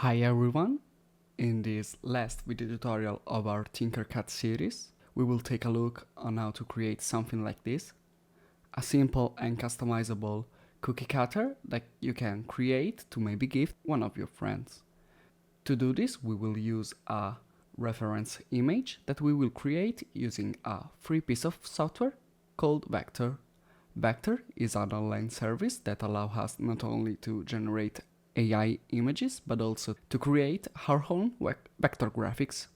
Hi everyone! In this last video tutorial of our TINKERCAD series, we will take a look on how to create something like this. A simple and customizable cookie cutter that you can create to maybe gift one of your friends. To do this, we will use a reference image that we will create using a free piece of software called Vectr. Vectr is an online service that allows us not only to generate AI images, but also to create our own vector graphics.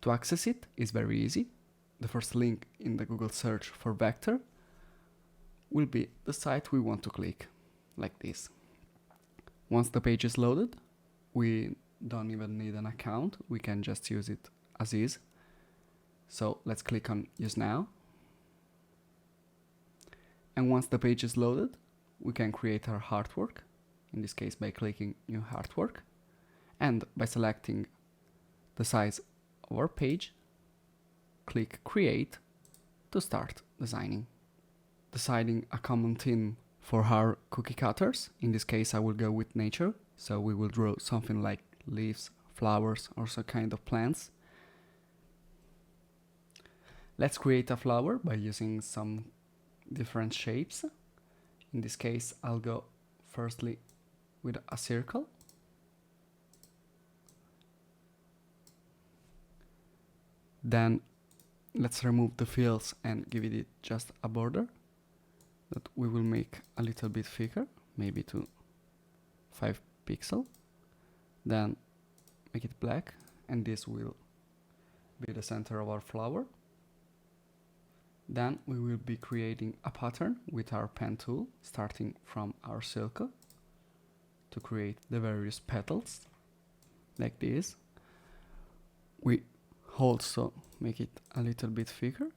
To access it is very easy. The first link in the Google search for Vectr will be the site we want to click, like this. Once the page is loaded, we don't even need an account, we can just use it as is. So let's click on Use Now. And once the page is loaded, we can create our artwork. In this case by clicking New Artwork, and by selecting the size of our page, click Create to start designing. Deciding a common theme for our cookie cutters, in this case I will go with nature, so we will draw something like leaves, flowers, or some kind of plants. Let's create a flower by using some different shapes. In this case I'll go firstly with a circle, then let's remove the fills and give it just a border that we will make a little bit thicker, maybe to 5 pixels. Then make it black, and this will be the center of our flower. Then we will be creating a pattern with our pen tool, starting from our circle, to create the various petals, like this. We also make it a little bit thicker,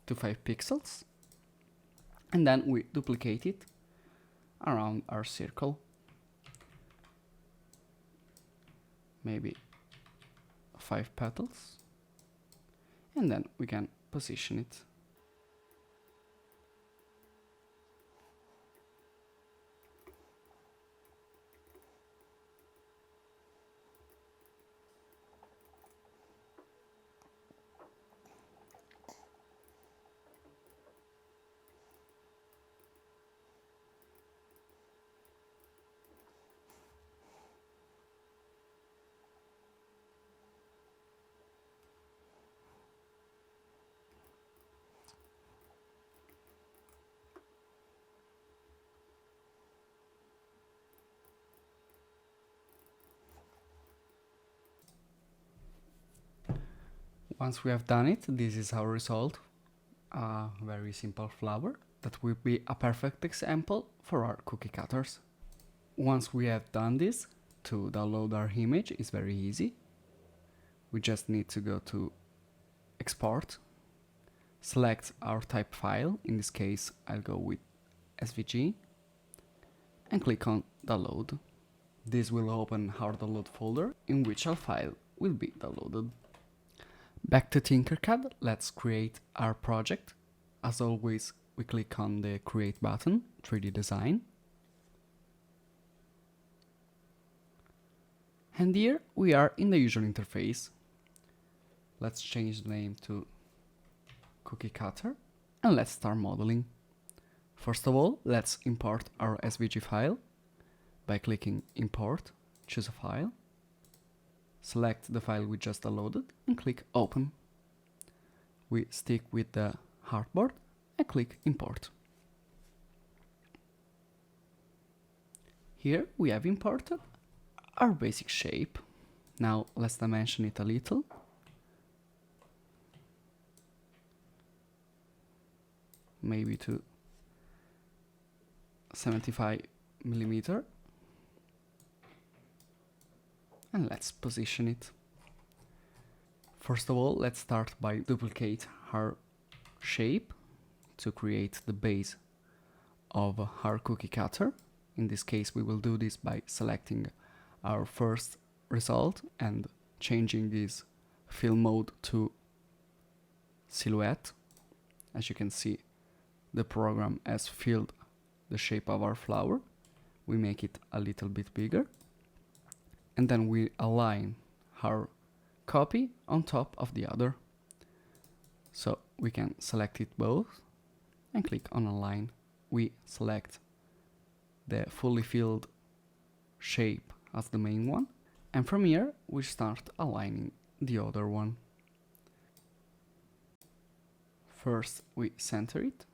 to 5 pixels, and then we duplicate it around our circle, maybe 5 petals, and then we can position it. Once we have done it, this is our result, a very simple flower that will be a perfect example for our cookie cutters. Once we have done this, to download our image is very easy. We just need to go to Export, select our type file, in this case I'll go with SVG, and click on Download. This will open our download folder in which our file will be downloaded. Back to TINKERCAD, let's create our project. As always, we click on the Create button, 3D Design. And here we are in the user interface. Let's change the name to Cookie Cutter, and let's start modeling. First of all, let's import our SVG file by clicking Import, choose a file. Select the file we just downloaded and click Open. We stick with the artboard and click Import. Here we have imported our basic shape. Now let's dimension it a little. Maybe to 75 millimeter. And let's position it. First of all, let's start by duplicate our shape to create the base of our cookie cutter. In this case, we will do this by selecting our first result and changing this fill mode to silhouette. As you can see, the program has filled the shape of our flower. We make it a little bit bigger. and then we align our copy on top of the other. So we can select it both and click on align. We select the fully filled shape as the main one, and from here we start aligning the other one. First we center it,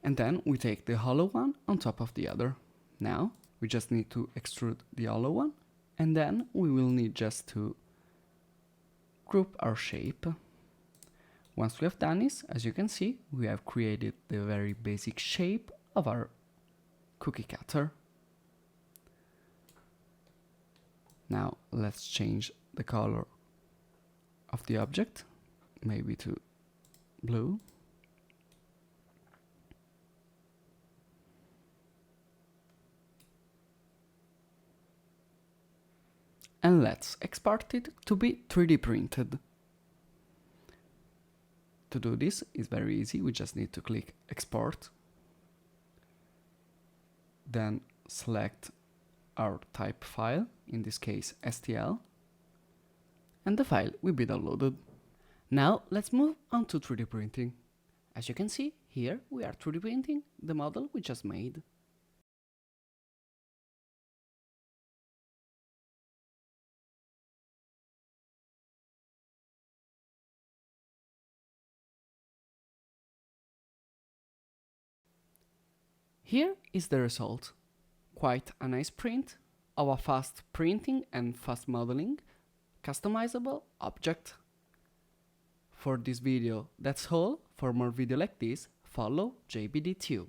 and then we take the hollow one on top of the other. Now we just need to extrude the hollow one, and then we will need just to group our shape. Once we have done this, as you can see, we have created the very basic shape of our cookie cutter. Now let's change the color of the object, maybe to blue. And let's export it to be 3D printed. To do this is very easy, we just need to click export, then select our type file, in this case STL, and the file will be downloaded. Now let's move on to 3D printing. As you can see, here we are 3D printing the model we just made. Here is the result. Quite a nice print of a fast printing and fast modeling customizable object. For this video, that's all. For more video like this, follow JBD Tube.